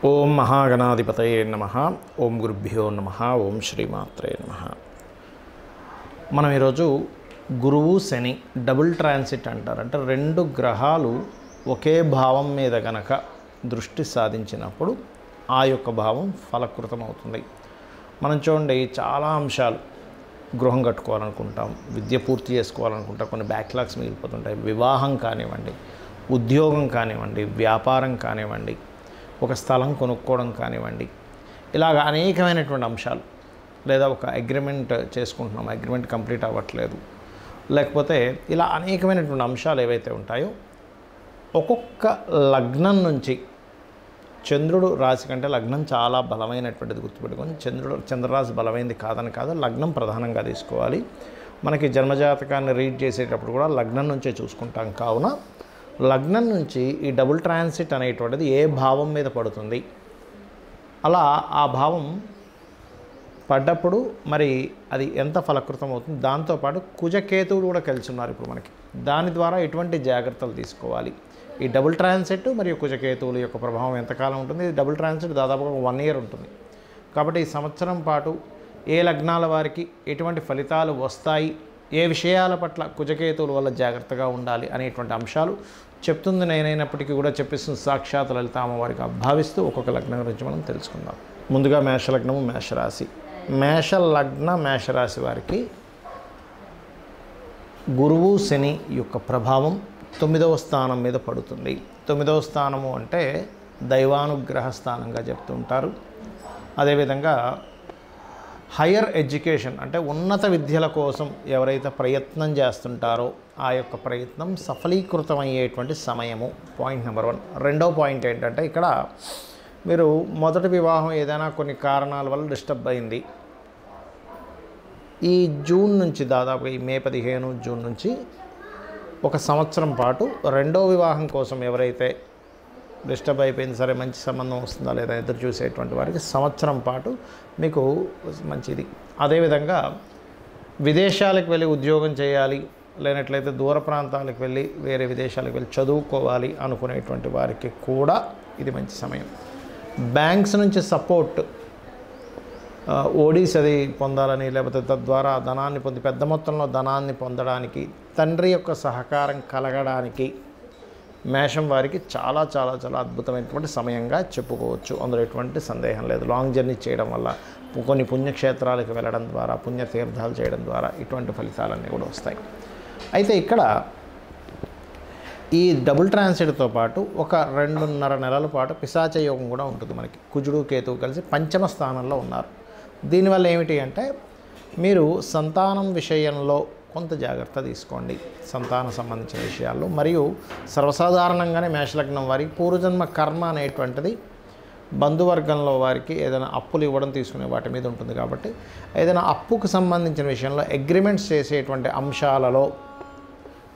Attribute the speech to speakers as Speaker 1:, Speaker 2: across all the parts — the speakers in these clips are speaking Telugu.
Speaker 1: ఓం మహాగణాధిపతయే నమః. ఓం గురుభ్యో నమః. ఓం శ్రీమాత్రే నమః. మనం ఈరోజు గురువు శని డబుల్ ట్రాన్సిట్ అంటారు. అంటే రెండు గ్రహాలు ఒకే భావం మీద గనక దృష్టి సాధించినప్పుడు ఆ యొక్క భావం ఫలకృతం అవుతుంది. మనం చూడండి, చాలా అంశాలు, గృహం కట్టుకోవాలనుకుంటాం, విద్య పూర్తి చేసుకోవాలనుకుంటాం, కొన్ని బ్యాక్లాగ్స్ మిగిలిపోతుంటాయి. వివాహం కానివ్వండి, ఉద్యోగం కానివ్వండి, వ్యాపారం కానివ్వండి, ఒక స్థలం కొనుక్కోవడం కానివ్వండి, ఇలాగ అనేకమైనటువంటి అంశాలు. లేదా ఒక అగ్రిమెంట్ చేసుకుంటున్నాం, అగ్రిమెంట్ కంప్లీట్ అవ్వట్లేదు, లేకపోతే ఇలా అనేకమైనటువంటి అంశాలు ఏవైతే ఉంటాయో, ఒక్కొక్క లగ్నం నుంచి చంద్రుడు రాశి కంటే లగ్నం చాలా బలమైనటువంటిది గుర్తుపెట్టుకొని, చంద్రరాశి బలమైనది కాదని కాదు, లగ్నం ప్రధానంగా తీసుకోవాలి. మనకి జన్మజాతకాన్ని రీడ్ చేసేటప్పుడు కూడా లగ్నం నుంచే చూసుకుంటాం. కావున లగ్నం నుంచి ఈ డబుల్ ట్రాన్సిట్ అనేటువంటిది ఏ భావం మీద పడుతుంది, అలా ఆ భావం పడ్డప్పుడు మరి అది ఎంత ఫలకృతం అవుతుంది. దాంతోపాటు కుజకేతువులు కూడా కలిసి ఉన్నారు ఇప్పుడు మనకి. దాని ద్వారా ఎటువంటి జాగ్రత్తలు తీసుకోవాలి, ఈ డబుల్ ట్రాన్సిట్ మరియు కుజకేతువుల యొక్క ప్రభావం ఎంతకాలం ఉంటుంది. ఈ డబుల్ ట్రాన్సిట్ దాదాపుగా 1 year ఉంటుంది. కాబట్టి ఈ సంవత్సరం పాటు ఏ లగ్నాల వారికి ఎటువంటి ఫలితాలు వస్తాయి, ఏ విషయాల పట్ల కుజకేతువుల వల్ల జాగ్రత్తగా ఉండాలి అనేటువంటి అంశాలు చెప్తుంది నేనైనప్పటికీ కూడా చెప్పిస్తుంది సాక్షాత్ లలిత అమ్మవారికి భావిస్తూ ఒక్కొక్క లగ్నం గురించి మనం తెలుసుకుందాం. ముందుగా మేషలగ్నము, మేషరాశి. మేషలగ్న మేషరాశి వారికి గురువు శని యొక్క ప్రభావం 9వ స్థానం మీద పడుతుంది. 9వ స్థానము అంటే దైవానుగ్రహ స్థానంగా చెప్తుంటారు. అదేవిధంగా హయ్యర్ ఎడ్యుకేషన్ అంటే ఉన్నత విద్యల కోసం ఎవరైతే ప్రయత్నం చేస్తుంటారో ఆ యొక్క ప్రయత్నం సఫలీకృతమయ్యేటువంటి సమయము. Point number 1. రెండో పాయింట్ ఏంటంటే, ఇక్కడ మీరు మొదటి వివాహం ఏదైనా కొన్ని కారణాల వల్ల డిస్టర్బ్ అయింది, ఈ జూన్ నుంచి దాదాపు ఈ మే 15 జూన్ నుంచి ఒక సంవత్సరం పాటు రెండో వివాహం కోసం ఎవరైతే డిస్టర్బ్ అయిపోయింది, సరే మంచి సంబంధం వస్తుందా లేదా ఎదురు చూసేటువంటి వారికి సంవత్సరం పాటు మీకు మంచిది. అదేవిధంగా విదేశాలకు వెళ్ళి ఉద్యోగం చేయాలి, లేనట్లయితే దూర ప్రాంతాలకు వెళ్ళి వేరే విదేశాలకు వెళ్ళి చదువుకోవాలి అనుకునేటువంటి వారికి కూడా ఇది మంచి సమయం. బ్యాంక్స్ నుంచి సపోర్ట్, ఓడీస్ అది పొందాలని, లేకపోతే తద్వారా ధనాన్ని పొంది పెద్ద మొత్తంలో ధనాన్ని పొందడానికి, తండ్రి యొక్క సహకారం కలగడానికి మేషం వారికి చాలా చాలా చాలా అద్భుతమైనటువంటి సమయంగా చెప్పుకోవచ్చు. అందులో ఎటువంటి సందేహం లేదు. లాంగ్ జర్నీ చేయడం వల్ల, కొన్ని పుణ్యక్షేత్రాలకు వెళ్ళడం ద్వారా, పుణ్యతీర్థాలు చేయడం ద్వారా ఇటువంటి ఫలితాలన్నీ కూడా వస్తాయి. అయితే ఇక్కడ ఈ డబుల్ ట్రాన్సిట్తో పాటు ఒక 2.5 నెలల పాటు పిశాచ యోగం కూడా ఉంటుంది మనకి. కుజుడు కేతువు కలిసి పంచమ స్థానంలో ఉన్నారు. దీనివల్ల ఏమిటి అంటే, మీరు సంతానం విషయంలో కొంత జాగ్రత్త తీసుకోండి, సంతానం సంబంధించిన విషయాల్లో. మరియు సర్వసాధారణంగానే మేషలగ్నం వారికి పూర్వజన్మ కర్మ అనేటువంటిది బంధువర్గంలో వారికి ఏదైనా అప్పులు ఇవ్వడం తీసుకునే వాటి మీద ఉంటుంది. కాబట్టి ఏదైనా అప్పుకు సంబంధించిన విషయంలో అగ్రిమెంట్స్ చేసేటువంటి అంశాలలో,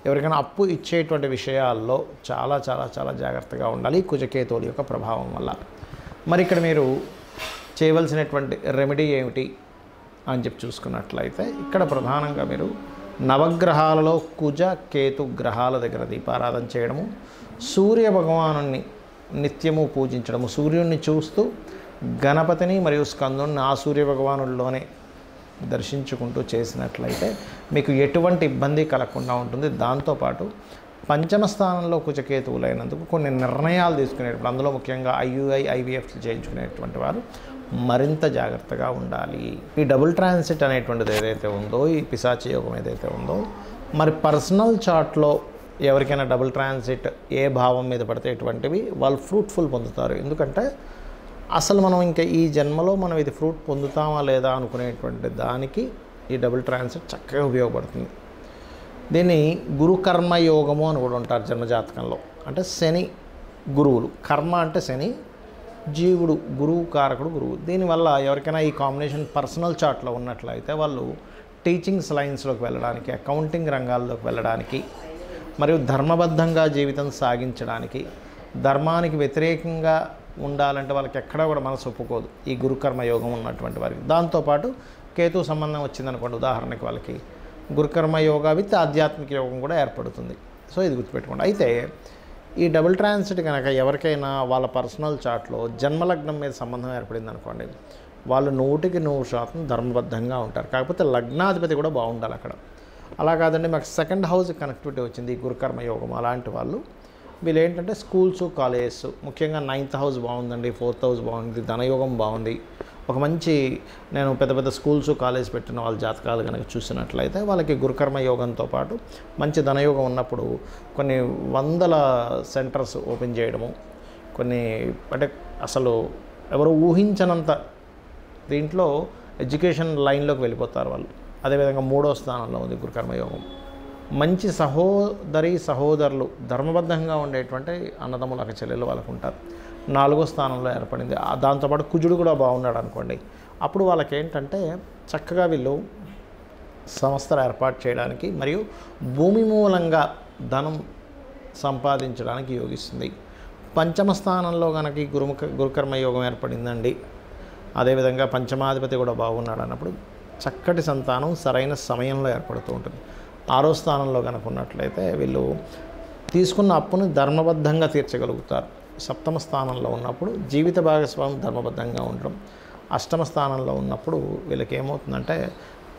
Speaker 1: ఎవరికైనా అప్పు ఇచ్చేటువంటి విషయాల్లో చాలా చాలా చాలా జాగ్రత్తగా ఉండాలి కుజకేతువుల యొక్క ప్రభావం వల్ల. మరి ఇక్కడ మీరు చేయవలసినటువంటి రెమెడీ ఏమిటి అని చెప్పి చూసుకున్నట్లయితే, ఇక్కడ ప్రధానంగా మీరు నవగ్రహాలలో కుజ కేతు గ్రహాల దగ్గర దీపారాధన చేయడము, సూర్య భగవానుని నిత్యము పూజించడము, సూర్యుడిని చూస్తూ గణపతిని మరియు స్కందుని ఆ సూర్య భగవానుల్లోనే దర్శించుకుంటూ చేసినట్లయితే మీకు ఎటువంటి ఇబ్బంది కలగకుండా ఉంటుంది. దాంతోపాటు పంచమ స్థానంలో కుజకేతువులైనందుకు కొన్ని నిర్ణయాలు తీసుకునేటప్పుడు, అందులో ముఖ్యంగా IUI IVF చేయించుకునేటువంటి వారు మరింత జాగ్రత్తగా ఉండాలి. ఈ డబుల్ ట్రాన్సిట్ అనేటువంటిది ఏదైతే ఉందో, ఈ పిశాచ యోగం ఏదైతే ఉందో, మరి పర్సనల్ చార్ట్లో ఎవరికైనా డబుల్ ట్రాన్సిట్ ఏ భావం మీద పడితే ఎటువంటివి వాళ్ళు ఫ్రూట్ఫుల్ పొందుతారు. ఎందుకంటే అసలు మనం ఇంకా ఈ జన్మలో మనం ఇది ఫ్రూట్ పొందుతామా లేదా అనుకునేటువంటి దానికి ఈ డబుల్ ట్రాన్సిట్ చక్కగా ఉపయోగపడుతుంది. దీన్ని గురుకర్మ యోగము అని కూడా ఉంటారు జన్మజాతకంలో. అంటే శని గురువులు, కర్మ అంటే శని, జీవుడు గురువు కారకుడు గురువు. దీనివల్ల ఎవరికైనా ఈ కాంబినేషన్ పర్సనల్ చార్ట్లో ఉన్నట్లయితే వాళ్ళు టీచింగ్స్ లైన్స్లోకి వెళ్ళడానికి, అకౌంటింగ్ రంగాల్లోకి వెళ్ళడానికి, మరియు ధర్మబద్ధంగా జీవితం సాగించడానికి, ధర్మానికి వ్యతిరేకంగా ఉండాలంటే వాళ్ళకి ఎక్కడా కూడా మనసు ఒప్పుకోదు ఈ గురుకర్మ యోగం ఉన్నటువంటి వారికి. దాంతోపాటు కేతు సంబంధం వచ్చిందనుకోండి, ఉదాహరణకి వాళ్ళకి గురుకర్మ యోగా విత్ ఆధ్యాత్మిక యోగం కూడా ఏర్పడుతుంది. సో ఇది గుర్తుపెట్టుకోండి. అయితే ఈ డబుల్ ట్రాన్సిట్ కనుక ఎవరికైనా వాళ్ళ పర్సనల్ చార్ట్లో జన్మలగ్నం మీద సంబంధం ఏర్పడింది అనుకోండి, వాళ్ళు 100% ధర్మబద్ధంగా ఉంటారు. కాకపోతే లగ్నాధిపతి కూడా బాగుండాలి అక్కడ. అలా కాదండి మాకు సెకండ్ హౌస్ కనెక్టివిటీ వచ్చింది గురుకర్మ యోగం, అలాంటి వాళ్ళు వీళ్ళు ఏంటంటే స్కూల్స్ కాలేజెస్, ముఖ్యంగా 9th హౌస్ బాగుందండి, 4th హౌస్ బాగుంది, ధనయోగం బాగుంది, ఒక మంచి నేను పెద్ద పెద్ద స్కూల్స్ కాలేజ్ పెట్టిన వాళ్ళ జాతకాలు కనుక చూసినట్లయితే వాళ్ళకి గురుకర్మ యోగంతో పాటు మంచి ధనయోగం ఉన్నప్పుడు కొన్ని వందల సెంటర్స్ ఓపెన్ చేయడము, కొన్ని అంటే అసలు ఎవరు ఊహించనంత దీంట్లో ఎడ్యుకేషన్ లైన్లోకి వెళ్ళిపోతారు వాళ్ళు. అదేవిధంగా 3వ స్థానంలో ఉంది గురుకర్మయోగం. మంచి సహోదరులు ధర్మబద్ధంగా ఉండేటువంటి అన్నదమ్ములు అక్క చెల్లెలు వాళ్ళకు ఉంటారు. 4వ స్థానంలో ఏర్పడింది. దాంతోపాటు కుజుడు కూడా బాగున్నాడు అనుకోండి, అప్పుడు వాళ్ళకి ఏంటంటే చక్కగా వీళ్ళు సంస్థలు ఏర్పాటు చేయడానికి మరియు భూమి మూలంగా ధనం సంపాదించడానికి యోగిస్తుంది. 5వ స్థానంలో కనుక గురుకర్మ యోగం ఏర్పడిందండి, అదేవిధంగా పంచమాధిపతి కూడా బాగున్నాడు అన్నప్పుడు చక్కటి సంతానం సరైన సమయంలో ఏర్పడుతూ ఉంటుంది. 6వ స్థానంలో కనుక ఉన్నట్లయితే వీళ్ళు తీసుకున్న అప్పును ధర్మబద్ధంగా తీర్చగలుగుతారు. 7వ స్థానంలో ఉన్నప్పుడు జీవిత భాగస్వామి ధర్మబద్ధంగా ఉండడం. 8వ స్థానంలో ఉన్నప్పుడు వీళ్ళకి ఏమవుతుందంటే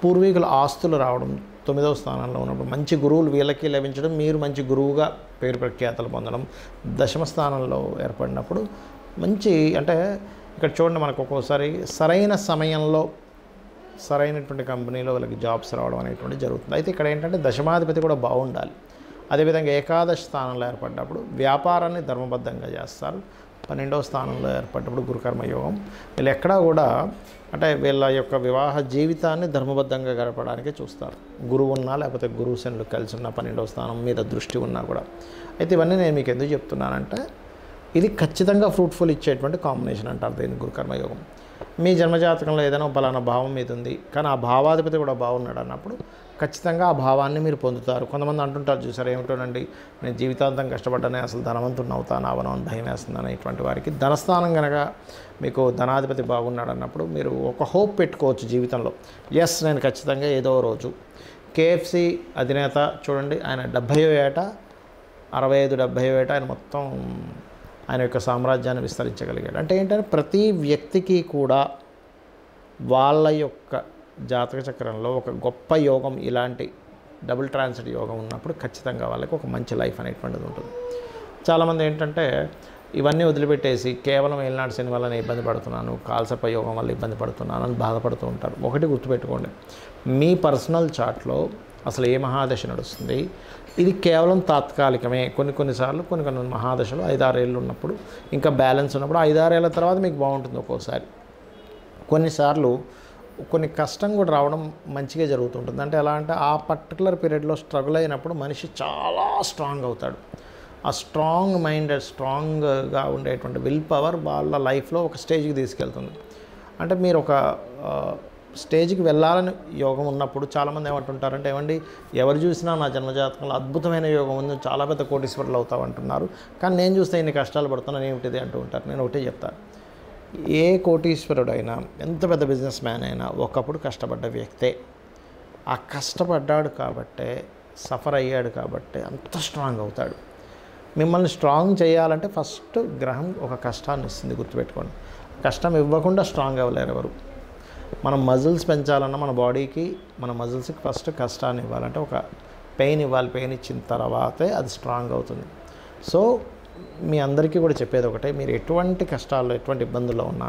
Speaker 1: పూర్వీకుల ఆస్తులు రావడం. 9వ స్థానంలో ఉన్నప్పుడు మంచి గురువులు వీళ్ళకి లభించడం, మీరు మంచి గురువుగా పేరు ప్రఖ్యాతలు పొందడం. 10వ స్థానంలో ఏర్పడినప్పుడు మంచి అంటే ఇక్కడ చూడండి మనకు ఒక్కోసారి సరైన సమయంలో సరైనటువంటి కంపెనీలో వాళ్ళకి జాబ్స్ రావడం అనేటువంటి జరుగుతుంది. అయితే ఇక్కడ ఏంటంటే దశమాధిపతి కూడా బాగుండాలి. అదేవిధంగా ఏకాదశ స్థానంలో ఏర్పడినప్పుడు వ్యాపారాన్ని ధర్మబద్ధంగా చేస్తారు. 12వ స్థానంలో ఏర్పడినప్పుడు గురుకర్మయోగం వీళ్ళు ఎక్కడా కూడా అంటే వీళ్ళ యొక్క వివాహ జీవితాన్ని ధర్మబద్ధంగా గడపడానికి చూస్తారు. గురువు ఉన్నా లేకపోతే గురువు శనులు కలిసి ఉన్న 12వ స్థానం మీద దృష్టి ఉన్నా కూడా. అయితే ఇవన్నీ నేను మీకు ఎందుకు చెప్తున్నానంటే ఇది ఖచ్చితంగా ఫ్రూట్ఫుల్ ఇచ్చేటువంటి కాంబినేషన్ అంటారు దీన్ని గురుకర్మయోగం. మీ జన్మజాతకంలో ఏదైనా బలానా భావం మీద ఉంది కానీ ఆ భావాధిపతి కూడా బాగున్నాడు అన్నప్పుడు ఖచ్చితంగా ఆ భావాన్ని మీరు పొందుతారు. కొంతమంది అంటుంటారు చూసారు ఏమిటోనండి నేను జీవితాంతం కష్టపడ్డానే అసలు ధనవంతుడిని అవుతాను అవను అని భయం వేస్తుందని. ఇటువంటి వారికి ధనస్థానం కనుక మీకు ధనాధిపతి బాగున్నాడు అన్నప్పుడు మీరు ఒక హోప్ పెట్టుకోవచ్చు జీవితంలో. ఎస్ నేను ఖచ్చితంగా ఏదో రోజు కేఎఫ్సి అధినేత చూడండి ఆయన 70వ ఏట 65-70వ ఏట ఆయన మొత్తం ఆయన యొక్క సామ్రాజ్యాన్ని విస్తరించగలిగాడు. అంటే ఏంటంటే ప్రతి వ్యక్తికి కూడా వాళ్ళ యొక్క జాతక చక్రంలో ఒక గొప్ప యోగం ఇలాంటి డబుల్ ట్రాన్సిట్ యోగం ఉన్నప్పుడు ఖచ్చితంగా వాళ్ళకి ఒక మంచి లైఫ్ అనేటువంటిది ఉంటుంది. చాలామంది ఏంటంటే ఇవన్నీ వదిలిపెట్టేసి కేవలం ఏలినాటి శని వల్ల నేను ఇబ్బంది పడుతున్నాను, కాల్సర్ప యోగం వల్ల ఇబ్బంది పడుతున్నాను అని బాధపడుతూ ఉంటారు. ఒకటి గుర్తుపెట్టుకోండి, మీ పర్సనల్ చార్ట్లో అసలు ఏ మహాదశ నడుస్తుంది ఇది కేవలం తాత్కాలికమే. కొన్నిసార్లు కొన్ని మహాదశలు 5-6 ఏళ్ళు ఉన్నప్పుడు ఇంకా బ్యాలెన్స్ ఉన్నప్పుడు 5-6 ఏళ్ళ తర్వాత మీకు బాగుంటుంది. ఒక్కోసారి కొన్నిసార్లు కొన్ని కష్టం కూడా రావడం మంచిగా జరుగుతుంటుంది. అంటే ఎలా అంటే ఆ పర్టికులర్ పీరియడ్లో స్ట్రగుల్ అయినప్పుడు మనిషి చాలా స్ట్రాంగ్ అవుతాడు. ఆ స్ట్రాంగ్ మైండెడ్ స్ట్రాంగ్గా ఉండేటువంటి విల్ పవర్ వాళ్ళ లైఫ్లో ఒక స్టేజ్కి తీసుకెళ్తుంది. అంటే మీరు ఒక స్టేజ్కి వెళ్ళాలని యోగం ఉన్నప్పుడు చాలామంది ఏమంటుంటారంటే ఏమండి ఎవరు చూసినా నా జన్మజాతకంలో అద్భుతమైన యోగం ఉంది చాలా పెద్ద కోటీశ్వరులు అవుతావు అంటున్నారు, కానీ నేను చూస్తే ఇన్ని కష్టాలు పడుతున్నాను ఏమిటిది అంటూ ఉంటారు. నేను ఒకటే చెప్తాను, ఏ కోటీశ్వరుడైనా ఎంత పెద్ద బిజినెస్ మ్యాన్ అయినా ఒకప్పుడు కష్టపడ్డ వ్యక్తే. ఆ కష్టపడ్డాడు కాబట్టే సఫర్ అయ్యాడు కాబట్టే అంత స్ట్రాంగ్ అవుతాడు. మిమ్మల్ని స్ట్రాంగ్ చేయాలంటే ఫస్ట్ గ్రహం ఒక కష్టాన్ని ఇస్తుంది, గుర్తుపెట్టుకోండి. కష్టం ఇవ్వకుండా స్ట్రాంగ్ అవ్వలేరు ఎవరు. మనం మజిల్స్ పెంచాలన్నా మన బాడీకి మన మజిల్స్కి ఫస్ట్ కష్టాన్ని ఇవ్వాలంటే ఒక పెయిన్ ఇవ్వాలి. పెయిన్ ఇచ్చిన తర్వాతే అది స్ట్రాంగ్ అవుతుంది. సో మీ అందరికీ కూడా చెప్పేది ఒకటే, మీరు ఎటువంటి కష్టాల్లో ఎటువంటి ఇబ్బందుల్లో ఉన్నా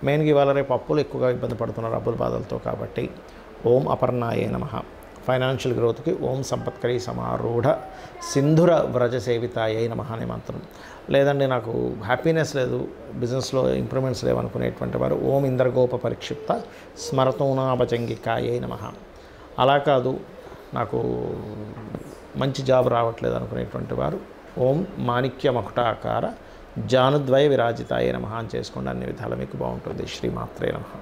Speaker 1: మెయిన్గా ఇవాళ రేపు అప్పులు ఎక్కువగా ఇబ్బంది పడుతున్నారు అప్పుల బాధలతో. కాబట్టి ఓం అపర్ణాయే నమః, ఫైనాన్షియల్ గ్రోత్కి ఓం సంపత్కరీ సమారూఢ సింధుర వ్రజ సేవితాయే నమః అనే మంత్రం. లేదండి నాకు హ్యాపీనెస్ లేదు, బిజినెస్లో ఇంప్రూవ్మెంట్స్ లేవనుకునేటువంటి వారు ఓం ఇంద్రగోప పరిక్షిప్త స్మరతూనాభజంగికాయే నమః. అలా కాదు నాకు మంచి జాబ్ రావట్లేదు అనుకునేటువంటి వారు ఓం మాణిక్య మకుటాకార జానుద్వయ విరాజితాయే నమః అని చేసుకోండి. అన్ని విధాలు మీకు బాగుంటుంది. శ్రీమాత్రే నమః.